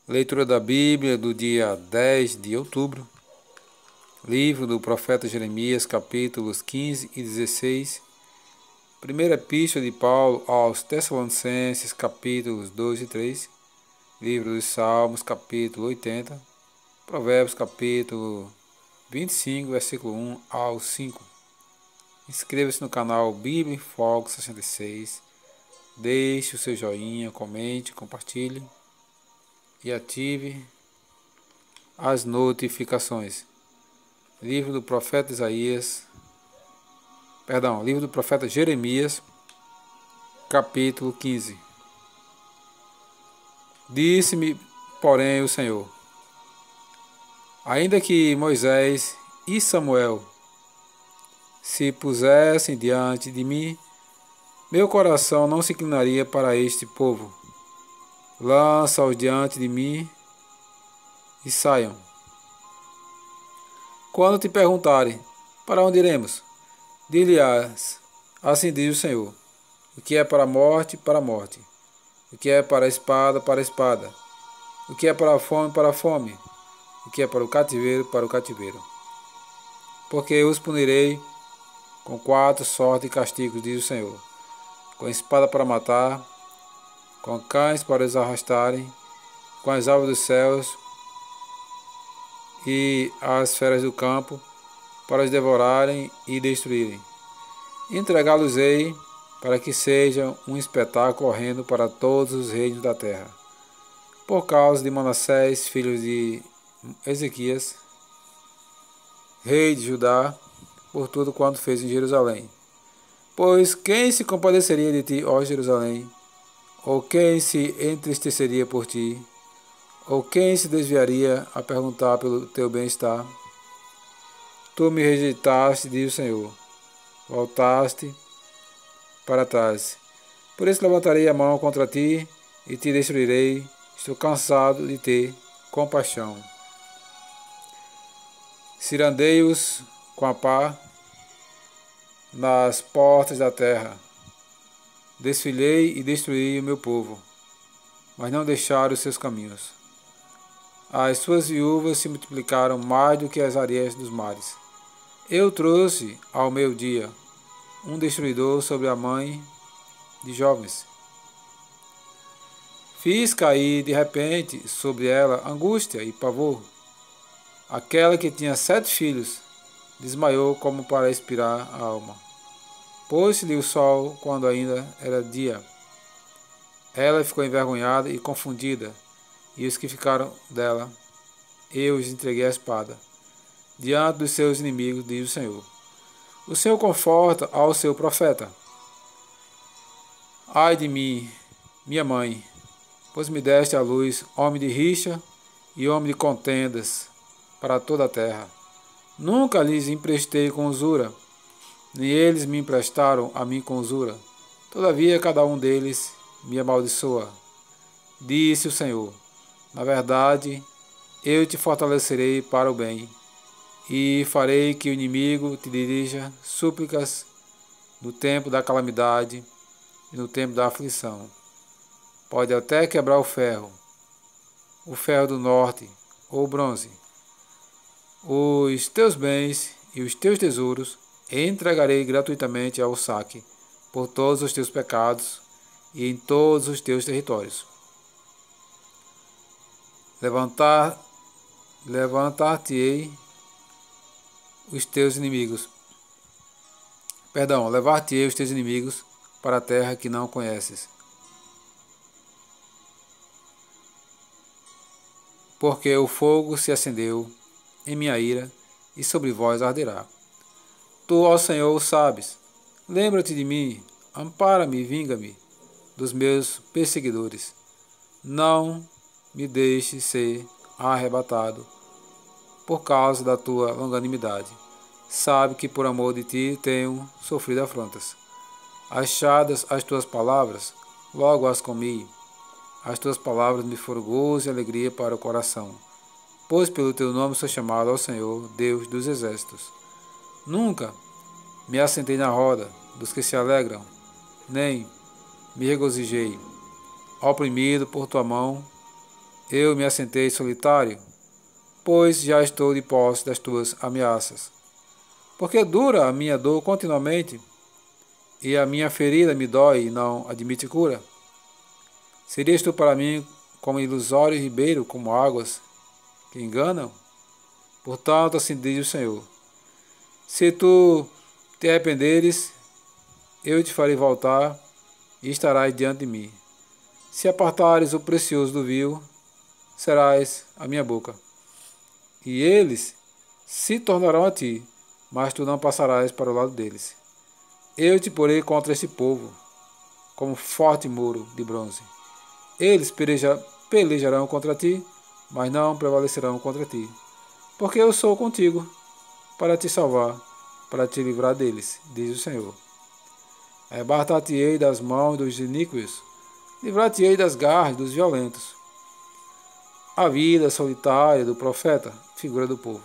Leitura da Bíblia do dia 10 de outubro. Livro do profeta Jeremias, capítulos 15 e 16. Primeira Epístola de Paulo aos Tessalonicenses, capítulos 2 e 3. Livro dos Salmos, capítulo 80. Provérbios, capítulo 25, versículo 1 ao 5. Inscreva-se no canal Bíblia em Foco 66. Deixe o seu joinha, comente, compartilhe e ative as notificações. Livro do profeta Jeremias, capítulo 15. Disse-me, porém, o Senhor: ainda que Moisés e Samuel se pusessem diante de mim, meu coração não se inclinaria para este povo. Lança-os diante de mim e saiam. Quando te perguntarem, para onde iremos? Dir-lhe-ás, assim diz o Senhor: o que é para a morte, para a morte; o que é para a espada, para a espada; o que é para a fome, para a fome; o que é para o cativeiro, para o cativeiro. Porque os punirei com 4 sortes de castigos, diz o Senhor: com espada para matar, com cães para os arrastarem, com as aves dos céus e as feras do campo, para os devorarem e destruírem. Entregá-los-ei para que sejam um espetáculo horrendo para todos os reinos da terra. Por causa de Manassés, filho de Ezequias, rei de Judá, por tudo quanto fez em Jerusalém. Pois quem se compadeceria de ti, ó Jerusalém? Ou quem se entristeceria por ti? Ou quem se desviaria a perguntar pelo teu bem-estar? Tu me rejeitaste, diz o Senhor. Voltaste para trás. Por isso levantarei a mão contra ti e te destruirei. Estou cansado de ter compaixão. Cirandei-os com a pá nas portas da terra. Desfilei e destruí o meu povo, mas não deixaram os seus caminhos. As suas viúvas se multiplicaram mais do que as areias dos mares. Eu trouxe ao meu dia um destruidor sobre a mãe de jovens. Fiz cair de repente sobre ela angústia e pavor. Aquela que tinha 7 filhos desmaiou como para expirar a alma. Pôs-lhe o sol quando ainda era dia. Ela ficou envergonhada e confundida, e os que ficaram dela, eu os entreguei à espada, diante dos seus inimigos, diz o Senhor. O Senhor conforta ao seu profeta. Ai de mim, minha mãe, pois me deste à luz homem de rixa e homem de contendas para toda a terra. Nunca lhes emprestei com usura, nem eles me emprestaram a mim com usura. Todavia cada um deles me amaldiçoa. Disse o Senhor: na verdade, eu te fortalecerei para o bem, e farei que o inimigo te dirija súplicas no tempo da calamidade e no tempo da aflição. Pode até quebrar o ferro do norte ou o bronze. Os teus bens e os teus tesouros entregarei gratuitamente ao saque por todos os teus pecados e em todos os teus territórios. Levar-te-ei os teus inimigos. Levar-te-ei os teus inimigos para a terra que não conheces. Porque o fogo se acendeu em minha ira, e sobre vós arderá. Tu, ó Senhor, o sabes. Lembra-te de mim, ampara-me e vinga-me dos meus perseguidores. Não me deixes ser arrebatado por causa da tua longanimidade. Sabe que por amor de ti tenho sofrido afrontas. Achadas as tuas palavras, logo as comi. As tuas palavras me foram gozo e alegria para o coração. Pois pelo teu nome sou chamado ao Senhor, Deus dos exércitos. Nunca me assentei na roda dos que se alegram, nem me regozijei, oprimido por tua mão eu me assentei solitário, pois já estou de posse das tuas ameaças. Porque dura a minha dor continuamente, e a minha ferida me dói e não admite cura. Serias tu para mim como ilusório ribeiro, como águas que enganam? Portanto, assim diz o Senhor: se tu te arrependeres, eu te farei voltar e estarás diante de mim. Se apartares o precioso do vil, serás a minha boca. E eles se tornarão a ti, mas tu não passarás para o lado deles. Eu te porei contra este povo, como forte muro de bronze. Eles pelejarão contra ti, mas não prevalecerão contra ti. Porque eu sou contigo, para te salvar, para te livrar deles, diz o Senhor. Arrebatar-te-ei das mãos dos iníquos, livrar-te-ei das garras dos violentos. A vida solitária do profeta, figura do povo.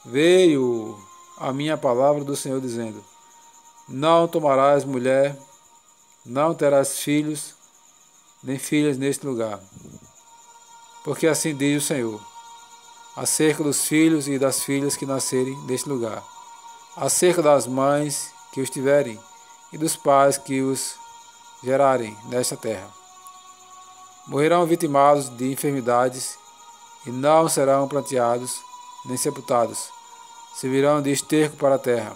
Veio a minha palavra do Senhor dizendo: não tomarás mulher, não terás filhos, nem filhas neste lugar. Porque assim diz o Senhor, acerca dos filhos e das filhas que nascerem neste lugar, acerca das mães que os tiverem e dos pais que os gerarem nesta terra. Morrerão vitimados de enfermidades e não serão planteados nem sepultados. Servirão de esterco para a terra.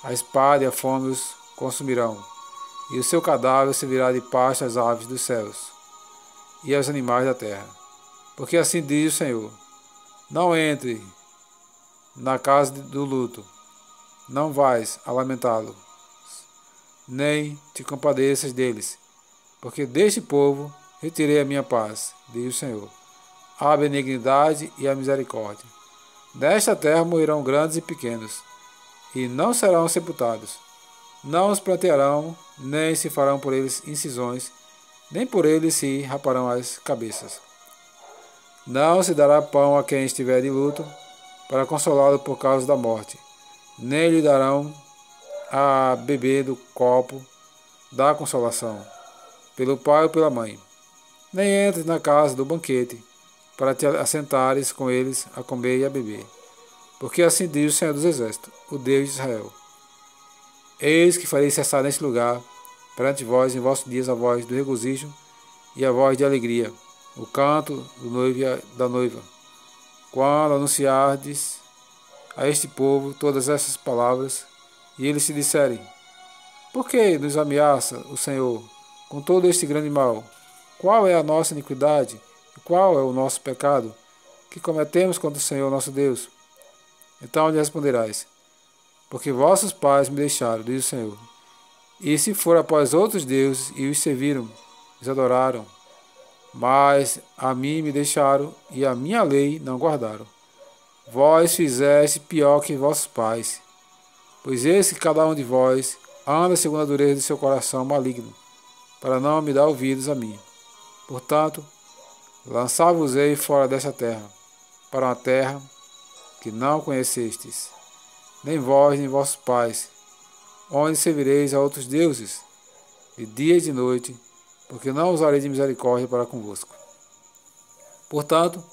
A espada e a fome os consumirão, e o seu cadáver servirá de pasto às aves dos céus e aos animais da terra. Porque assim diz o Senhor: não entre na casa do luto, não vais a lamentá-lo, nem te compadeças deles, porque deste povo retirei a minha paz, diz o Senhor, a benignidade e a misericórdia. Nesta terra morrerão grandes e pequenos, e não serão sepultados. Não os plantearão, nem se farão por eles incisões, nem por eles se raparão as cabeças. Não se dará pão a quem estiver de luto, para consolá-lo por causa da morte, nem lhe darão a beber do copo da consolação, pelo pai ou pela mãe. Nem entres na casa do banquete, para te assentares com eles a comer e a beber. Porque assim diz o Senhor dos Exércitos, o Deus de Israel: eis que farei cessar neste lugar, perante vós em vossos dias, a voz do regozijo e a voz de alegria, o canto do noivo e da noiva. Quando anunciardes a este povo todas essas palavras, e eles se disserem: por que nos ameaça o Senhor com todo este grande mal? Qual é a nossa iniquidade? E qual é o nosso pecado que cometemos contra o Senhor nosso Deus? Então lhe responderás: porque vossos pais me deixaram, diz o Senhor, e se for após outros deuses e os serviram, os adoraram, mas a mim me deixaram e a minha lei não guardaram. Vós fizeste pior que vossos pais, pois eis que cada um de vós anda segundo a dureza de seu coração maligno, para não me dar ouvidos a mim. Portanto, lançar-vos-ei fora desta terra, para uma terra que não conhecestes, nem vós nem vossos pais, onde servireis a outros deuses, de dia e de noite, porque não usarei de misericórdia para convosco. Portanto,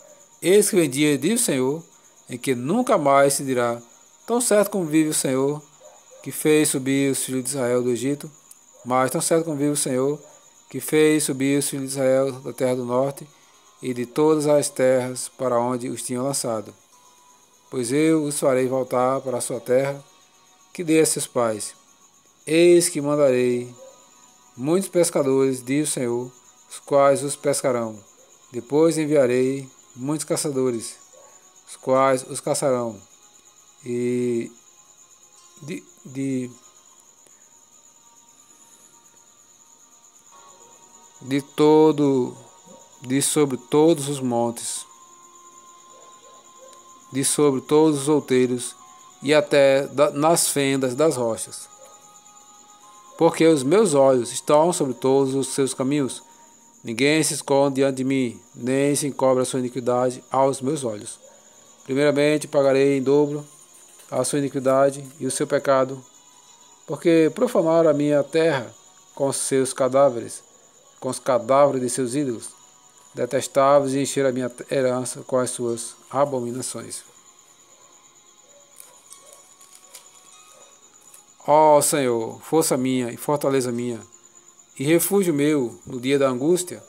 eis que vem dia, diz o Senhor, em que nunca mais se dirá: tão certo como vive o Senhor, que fez subir os filhos de Israel do Egito, mas tão certo como vive o Senhor, que fez subir os filhos de Israel da terra do norte e de todas as terras para onde os tinham lançado. Pois eu os farei voltar para a sua terra, que dei a seus pais. Eis que mandarei muitos pescadores, diz o Senhor, os quais os pescarão. Depois enviarei muitos caçadores, os quais os caçarão. E sobre todos os montes, de sobre todos os outeiros e até nas fendas das rochas. Porque os meus olhos estão sobre todos os seus caminhos. Ninguém se esconde diante de mim, nem se encobre a sua iniquidade aos meus olhos. Primeiramente pagarei em dobro a sua iniquidade e o seu pecado, porque profanaram a minha terra com os seus cadáveres, com os cadáveres de seus ídolos. detestáveis e encher a minha herança com as suas abominações. Ó Senhor, força minha e fortaleza minha, e refúgio meu no dia da angústia,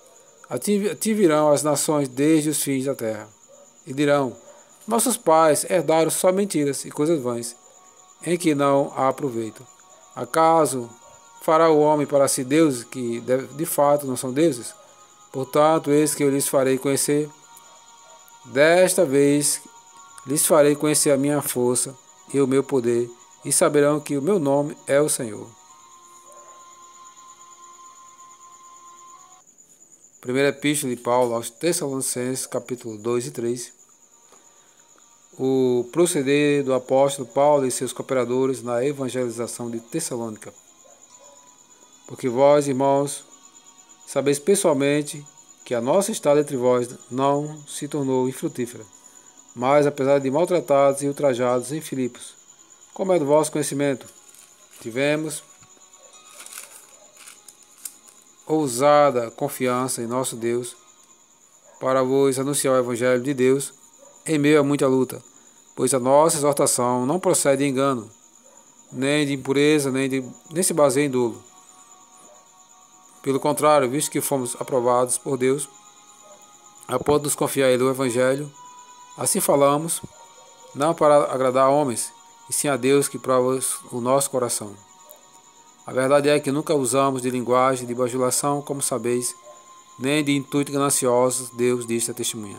a ti virão as nações desde os fins da terra, e dirão: nossos pais herdaram só mentiras e coisas vãs, em que não há proveito. Acaso fará o homem para si deuses que de fato não são deuses? Portanto, eis que eu lhes farei conhecer. Desta vez lhes farei conhecer a minha força e o meu poder, e saberão que o meu nome é o Senhor. Primeira Epístola de Paulo aos Tessalonicenses, capítulo 2 e 3. O proceder do apóstolo Paulo e seus cooperadores na evangelização de Tessalônica. Porque vós, irmãos, sabeis pessoalmente que a nossa estada entre vós não se tornou infrutífera, mas apesar de maltratados e ultrajados em Filipos, como é do vosso conhecimento, tivemos ousada confiança em nosso Deus para vos anunciar o Evangelho de Deus em meio a muita luta, pois a nossa exortação não procede de engano, nem de impureza, nem se baseia em dolo. Pelo contrário, visto que fomos aprovados por Deus, a ponto de nos confiar a Ele o Evangelho, assim falamos, não para agradar a homens, e sim a Deus que prova o nosso coração. A verdade é que nunca usamos de linguagem de bajulação, como sabeis, nem de intuito ganancioso, Deus disse a testemunha.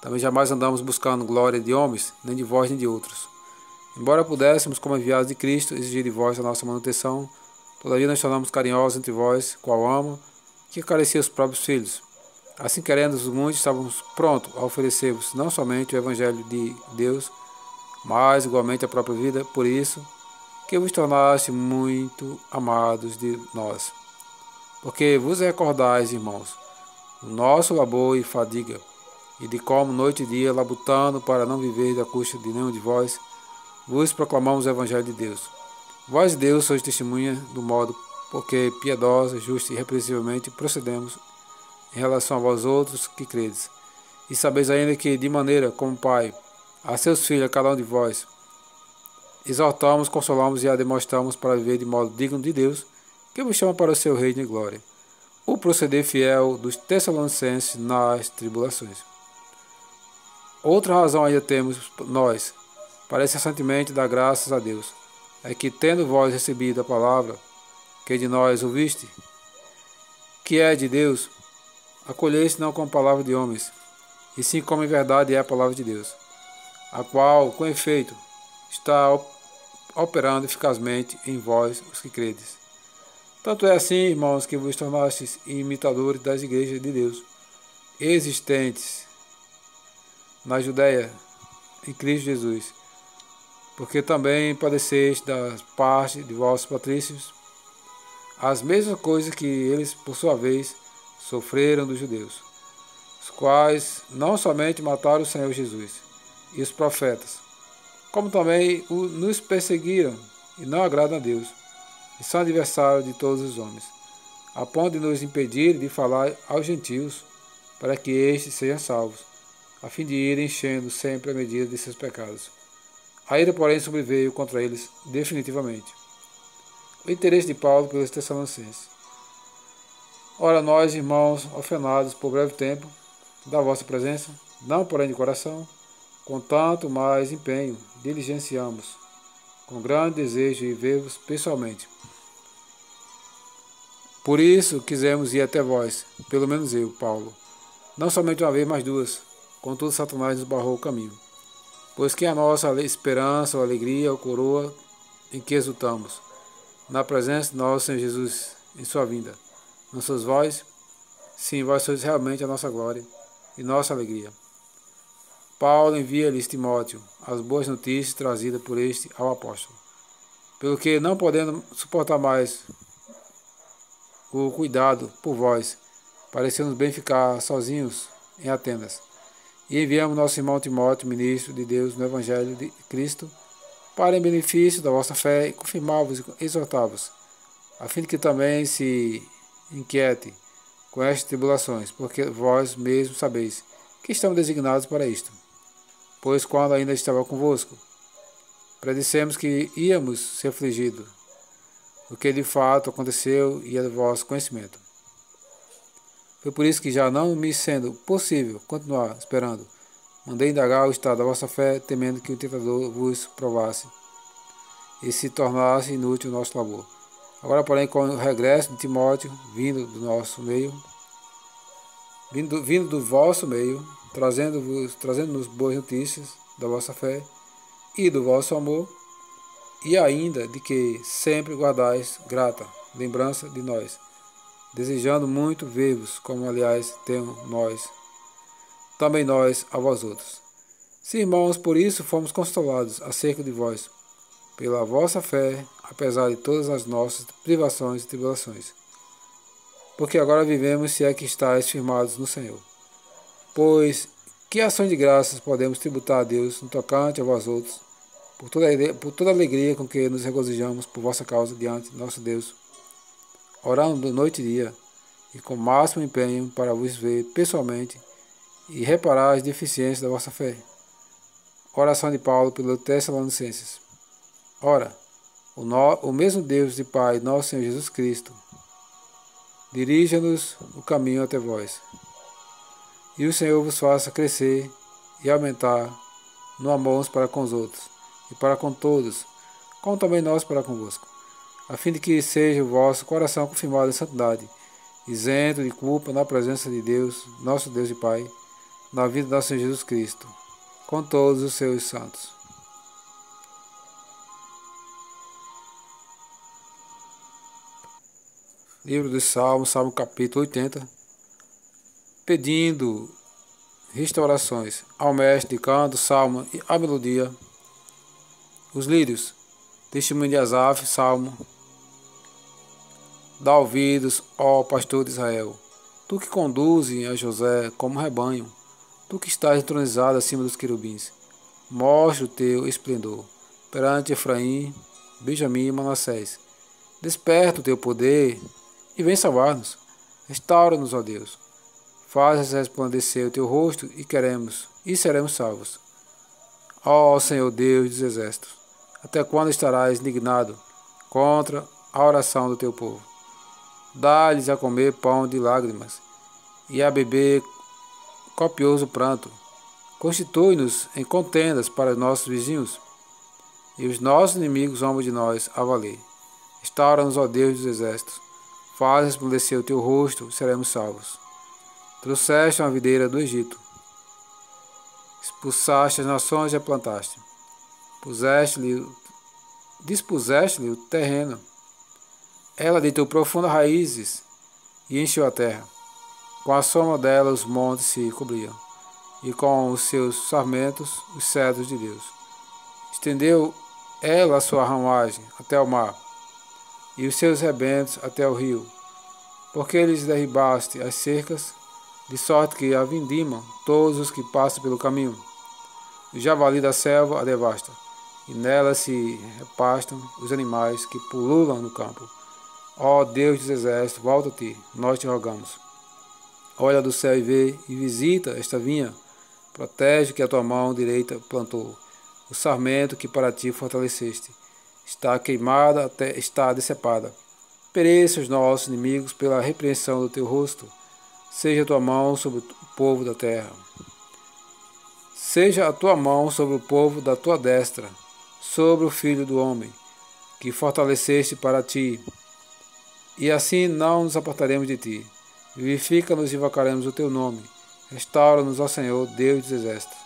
Também jamais andamos buscando glória de homens, nem de vós nem de outros. Embora pudéssemos, como enviados de Cristo, exigir de vós a nossa manutenção, todavia nós tornamos carinhosos entre vós, qual ama, que acarecia os próprios filhos. Assim, querendo os muitos, estávamos prontos a oferecer-vos não somente o Evangelho de Deus, mas igualmente a própria vida, por isso que vos tornaste muito amados de nós. Porque vos recordais, irmãos, do nosso labor e fadiga, e de como noite e dia, labutando para não viver da custa de nenhum de vós, vos proclamamos o Evangelho de Deus. Vós, Deus, sois testemunha do modo porque piedosa, justa e irrepreensivelmente procedemos em relação a vós outros que credes. E sabeis ainda que, de maneira como Pai, a seus filhos, a cada um de vós, exaltamos, consolamos e a demonstramos para viver de modo digno de Deus, que vos chama para o seu reino e glória. O proceder fiel dos Tessalonicenses nas tribulações. Outra razão ainda temos nós, para incessantemente dar graças a Deus, é que, tendo vós recebido a palavra que de nós ouviste, que é de Deus, acolheste não como palavra de homens, e sim como em verdade é a palavra de Deus, a qual, com efeito, está operando eficazmente em vós, os que credes. Tanto é assim, irmãos, que vos tornastes imitadores das igrejas de Deus, existentes na Judéia, em Cristo Jesus, porque também padeceste da parte de vossos patrícios as mesmas coisas que eles, por sua vez, sofreram dos judeus, os quais não somente mataram o Senhor Jesus e os profetas, como também nos perseguiram e não agradam a Deus, e são adversários de todos os homens, a ponto de nos impedir de falar aos gentios, para que estes sejam salvos, a fim de irem enchendo sempre a medida de seus pecados. A ira, porém, sobreveio contra eles definitivamente. O interesse de Paulo pelos Tessalonicenses. Ora, nós, irmãos, ofenados por breve tempo da vossa presença, não porém de coração, com tanto mais empenho, diligenciamos, com grande desejo de ver-vos pessoalmente. Por isso quisemos ir até vós, pelo menos eu, Paulo, não somente uma vez, mas duas, contudo Satanás nos barrou o caminho. Pois que a nossa esperança, ou alegria, ou coroa, em que exultamos, na presença de nosso Senhor Jesus, em sua vinda. Não sois vós? Sim, vós sois realmente a nossa glória e nossa alegria. Paulo envia-lhes Timóteo as boas notícias trazidas por este ao apóstolo. Pelo que, não podendo suportar mais o cuidado por vós, pareceu-nos bem ficar sozinhos em Atenas. E enviamos nosso irmão Timóteo, ministro de Deus no Evangelho de Cristo, para em benefício da vossa fé, confirmar-vos e exortar-vos, a fim de que também se inquiete com estas tribulações, porque vós mesmos sabeis que estamos designados para isto. Pois quando ainda estava convosco, predissemos que íamos ser afligidos, o que de fato aconteceu e é do vosso conhecimento. Foi por isso que, já não me sendo possível continuar esperando, mandei indagar o estado da vossa fé, temendo que o tentador vos provasse e se tornasse inútil o nosso labor. Agora, porém, com o regresso de Timóteo, vindo do vosso meio, trazendo-nos boas notícias da vossa fé e do vosso amor, e ainda de que sempre guardais grata lembrança de nós, desejando muito ver-vos, como aliás também nós a vós outros. Sim, irmãos, por isso fomos consolados acerca de vós, pela vossa fé, apesar de todas as nossas privações e tribulações. Porque agora vivemos, se é que estáis firmados no Senhor. Pois que ações de graças podemos tributar a Deus no tocante a vós outros, por toda a alegria com que nos regozijamos por vossa causa diante de nosso Deus, orando noite e dia, e com máximo empenho para vos ver pessoalmente e reparar as deficiências da vossa fé. Oração de Paulo pelos Tessalonicenses. Ora, o mesmo Deus e Pai, nosso Senhor Jesus Cristo, dirija-nos o caminho até vós, e o Senhor vos faça crescer e aumentar no amor uns para com os outros, e para com todos, como também nós para convosco, a fim de que seja o vosso coração confirmado em santidade, isento de culpa na presença de Deus, nosso Deus e Pai, na vida do nosso Senhor Jesus Cristo, com todos os seus santos. Livro dos Salmos, Salmo capítulo 80, pedindo restaurações ao mestre de canto, salmo e a melodia. Os lírios, testemunho de Asaf, salmo. Dá ouvidos, ó pastor de Israel, tu que conduzes a José como rebanho, tu que estás entronizado acima dos querubins, mostra o teu esplendor perante Efraim, Benjamim e Manassés. Desperta o teu poder e vem salvar-nos. Restaura-nos, ó Deus. Faz resplandecer o teu rosto e seremos salvos. Ó Senhor Deus dos exércitos, até quando estarás indignado contra a oração do teu povo? Dá-lhes a comer pão de lágrimas e a beber copioso pranto. Constitui-nos em contendas para os nossos vizinhos, e os nossos inimigos zombam de nós a valer. Restaura-nos, ó Deus dos exércitos. Faz resplandecer o teu rosto e seremos salvos. Trouxeste uma videira do Egito. Expulsaste as nações e a plantaste. Dispuseste-lhe o terreno. Ela deitou profundas raízes e encheu a terra. Com a sombra dela os montes se cobriam, e com os seus sarmentos os cedros de Deus. Estendeu ela a sua ramagem até o mar, e os seus rebentos até o rio, porque lhes derribaste as cercas, de sorte que a vindimam todos os que passam pelo caminho. O javali da selva a devasta, e nela se repastam os animais que pululam no campo. Ó Deus dos exércitos, volta-te, nós te rogamos. Olha do céu e vê, e visita esta vinha. Protege o que a tua mão direita plantou. O sarmento que para ti fortaleceste está queimada, até está decepada. Pereça os nossos inimigos pela repreensão do teu rosto. Seja a tua mão sobre o povo da terra. Seja a tua mão sobre o povo da tua destra, sobre o filho do homem, que fortaleceste para ti. E assim não nos apartaremos de ti. Vivifica-nos e invocaremos o teu nome. Restaura-nos, ó Senhor, Deus dos exércitos.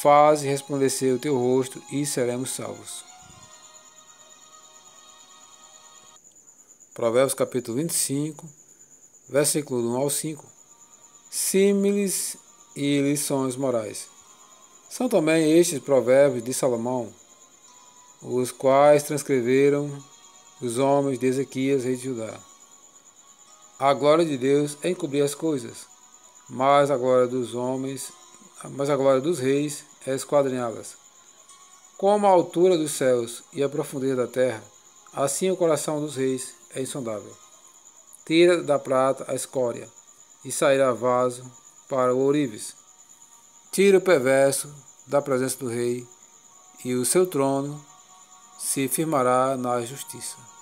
Faze resplandecer o teu rosto e seremos salvos. Provérbios capítulo 25, versículo 1 ao 5. Símiles e lições morais. São também estes provérbios de Salomão, os quais transcreveram os homens de Ezequias, rei de Judá. A glória de Deus é encobrir as coisas, mas a glória dos reis é esquadrinhá-las. Como a altura dos céus e a profundeza da terra, assim o coração dos reis é insondável. Tira da prata a escória e sairá vaso para o ourives. Tira o perverso da presença do rei, e o seu trono se firmará na justiça.